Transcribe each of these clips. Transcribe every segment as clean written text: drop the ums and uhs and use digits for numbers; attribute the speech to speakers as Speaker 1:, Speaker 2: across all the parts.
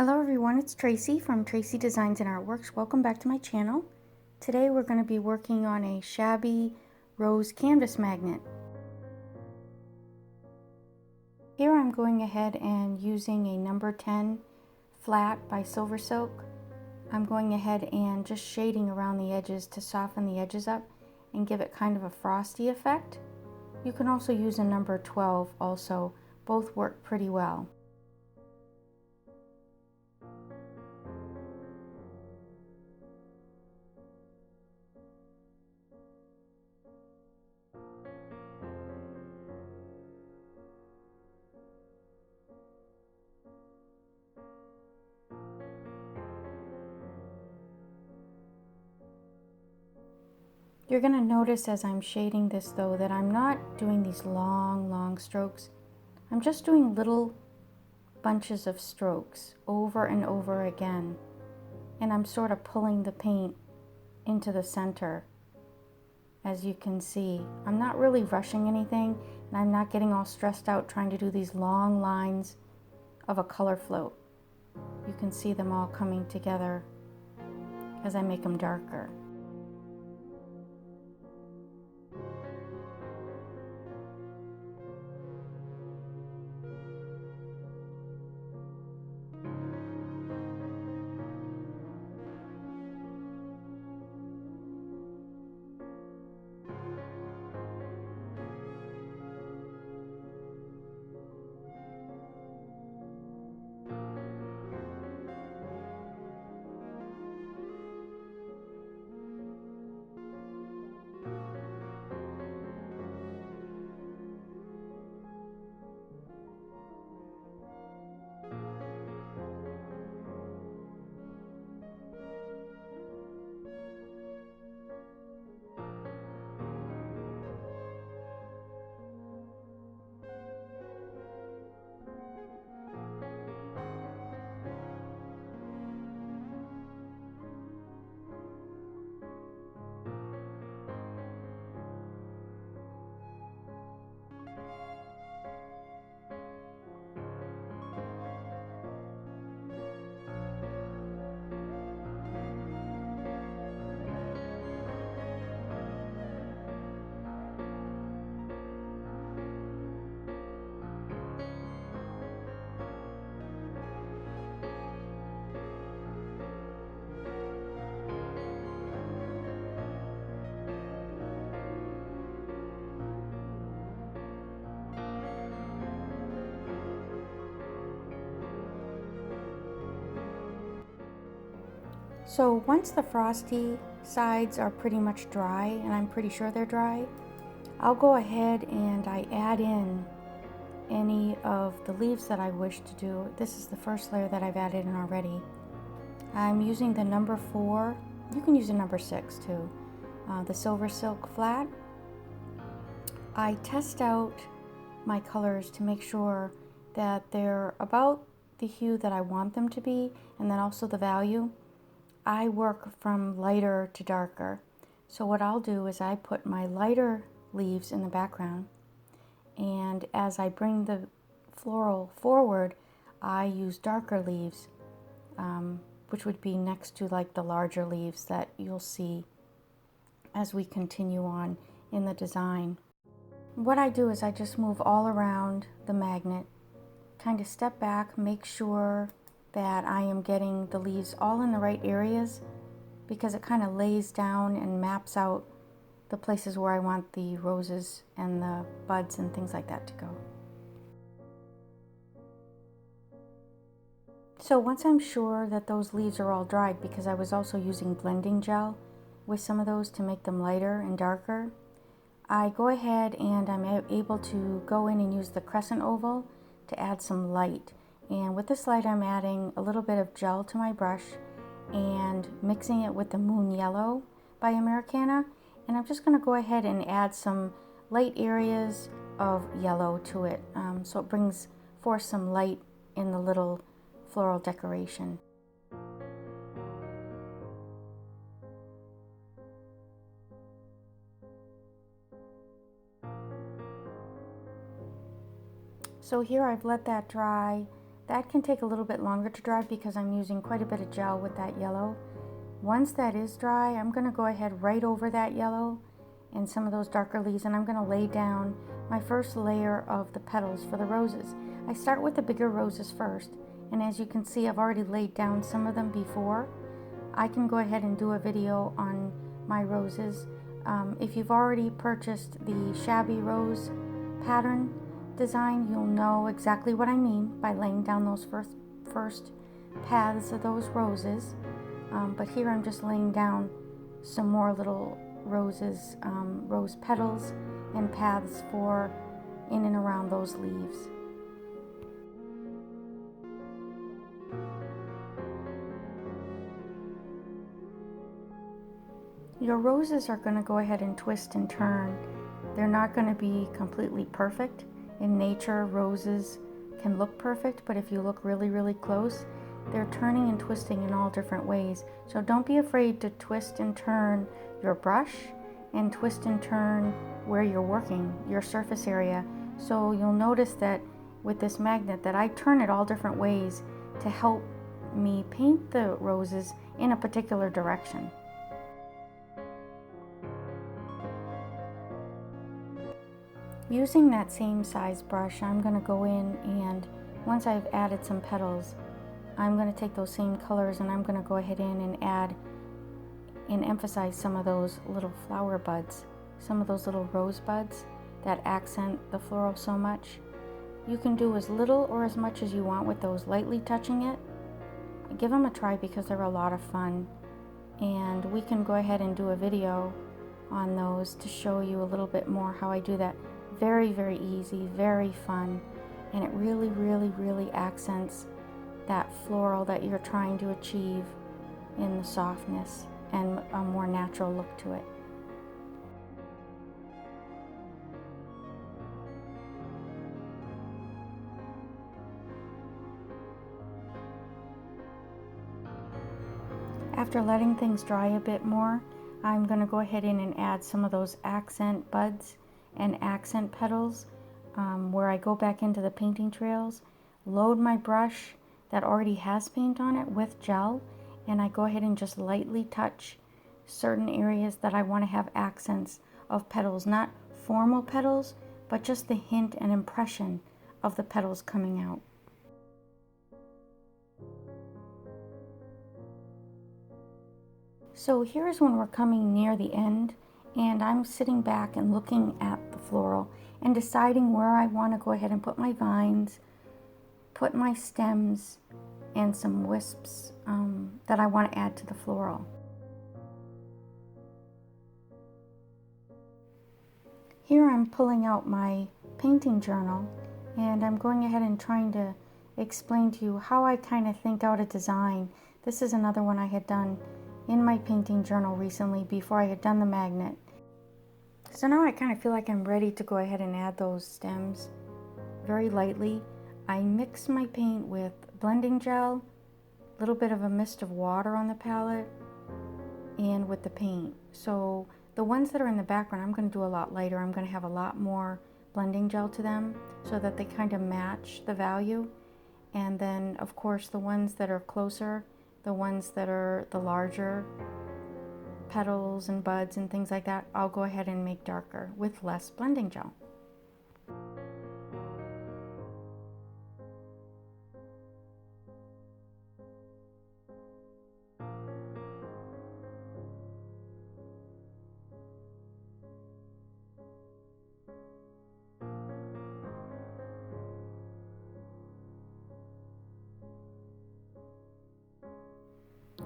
Speaker 1: Hello everyone, it's Tracy from Tracy Designs and Artworks. Welcome back to my channel. Today we're going to be working on a Shabby rose canvas magnet. Here I'm going ahead and using a number 10 flat by Silver Silk. I'm going ahead and just shading around the edges to soften the edges up and give it kind of a frosty effect. You can also use a number 12 also. Both work pretty well. You're going to notice as I'm shading this though that I'm not doing these long strokes. I'm just doing little bunches of strokes over and over again. And I'm sort of pulling the paint into the center. As you can see, I'm not really rushing anything, and I'm not getting all stressed out trying to do these long lines of a color float. You can see them all coming together as I make them darker. So once the frosty sides are pretty much dry, and I'm pretty sure they're dry, I'll go ahead and I add in any of the leaves that I wish to do. This is the first layer that I've added in already. I'm using the number 4, you can use a number 6 too, the Silver Silk flat. I test out my colors to make sure that they're about the hue that I want them to be, and then also the value. I work from lighter to darker. So what I'll do is I put my lighter leaves in the background, and as I bring the floral forward, I use darker leaves, which would be next to like the larger leaves that you'll see as we continue on in the design. What I do is I just move all around the magnet, kind of step back, make sure that I am getting the leaves all in the right areas, because it kind of lays down and maps out the places where I want the roses and the buds and things like that to go. So once I'm sure that those leaves are all dried, because I was also using blending gel with some of those to make them lighter and darker, I go ahead and I'm able to go in and use the crescent oval to add some light. And with this light, I'm adding a little bit of gel to my brush and mixing it with the Moon Yellow by Americana. And I'm just going to go ahead and add some light areas of yellow to it. So it brings forth some light in the little floral decoration. So here I've let that dry. That can take a little bit longer to dry because I'm using quite a bit of gel with that yellow. Once that is dry, I'm going to go ahead right over that yellow and some of those darker leaves, and I'm going to lay down my first layer of the petals for the roses. I start with the bigger roses first, and as you can see, I've already laid down some of them before. I can go ahead and do a video on my roses. If you've already purchased the Shabby rose pattern design, you'll know exactly what I mean by laying down those first paths of those roses. But here I'm just laying down some more little roses, rose petals and paths for in and around those leaves. Your roses are going to go ahead and twist and turn. They're not going to be completely perfect. In nature, roses can look perfect, but if you look really, really close, they're turning and twisting in all different ways. So don't be afraid to twist and turn your brush and twist and turn where you're working, your surface area. So you'll notice that with this magnet that I turn it all different ways to help me paint the roses in a particular direction. Using that same size brush, I'm going to go in, and once I've added some petals, I'm going to take those same colors and I'm going to go ahead in and add and emphasize some of those little flower buds, some of those little rose buds that accent the floral so much. You can do as little or as much as you want with those, lightly touching it. Give them a try because they're a lot of fun, and we can go ahead and do a video on those to show you a little bit more how I do that. Very, very easy, very fun, and it really, really, really accents that floral that you're trying to achieve in the softness and a more natural look to it. After letting things dry a bit more, I'm going to go ahead in and add some of those accent buds and accent petals where I go back into the painting trails, load my brush that already has paint on it with gel, and I go ahead and just lightly touch certain areas that I want to have accents of petals, not formal petals, but just the hint and impression of the petals coming out. So here's when we're coming near the end, and I'm sitting back and looking at the floral and deciding where I want to go ahead and put my vines, put my stems, and some wisps that I want to add to the floral. Here I'm pulling out my painting journal, and I'm going ahead and trying to explain to you how I kind of think out a design. This is another one I had done in my painting journal recently before I had done the magnet. So now I kind of feel like I'm ready to go ahead and add those stems very lightly. I mix my paint with blending gel, a little bit of a mist of water on the palette, and with the paint. So the ones that are in the background I'm going to do a lot lighter. I'm going to have a lot more blending gel to them so that they kind of match the value. And then of course the ones that are closer, the ones that are the larger petals and buds and things like that, I'll go ahead and make darker with less blending gel.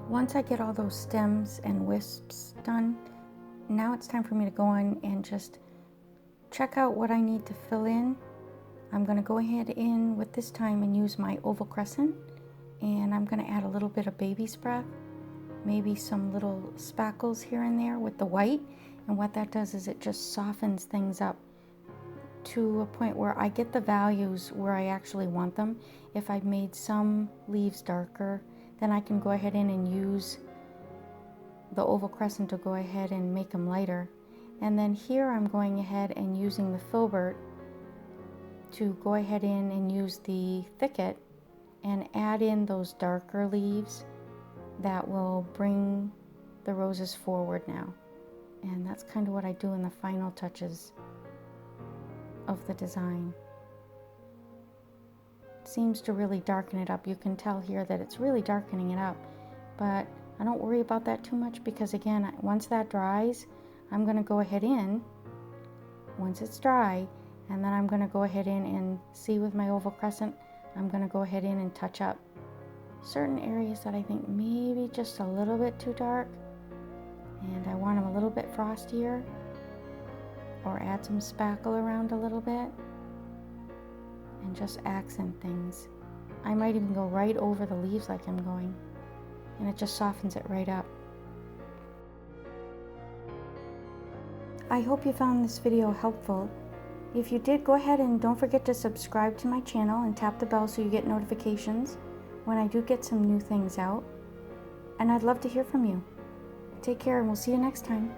Speaker 1: Once I get all those stems and wisps done, now it's time for me to go on and just check out what I need to fill in. I'm going to go ahead in with this time and use my Oval Crescent, and I'm going to add a little bit of baby's breath, maybe some little spackles here and there with the white, and what that does is it just softens things up to a point where I get the values where I actually want them. If I've made some leaves darker, then I can go ahead in and use the Oval Crescent to go ahead and make them lighter. And then here I'm going ahead and using the Filbert to go ahead in and use the Thicket and add in those darker leaves that will bring the roses forward now. And that's kind of what I do in the final touches of the design. It seems to really darken it up. You can tell here that it's really darkening it up, but I don't worry about that too much because again, once that dries, I'm going to go ahead in, once it's dry, and then I'm going to go ahead in and see with my Oval Crescent, I'm going to go ahead in and touch up certain areas that I think maybe just a little bit too dark, and I want them a little bit frostier, or add some spackle around a little bit, and just accent things. I might even go right over the leaves like I'm going, and it just softens it right up. I hope you found this video helpful. If you did, go ahead and don't forget to subscribe to my channel and tap the bell so you get notifications when I do get some new things out. And I'd love to hear from you. Take care and we'll see you next time.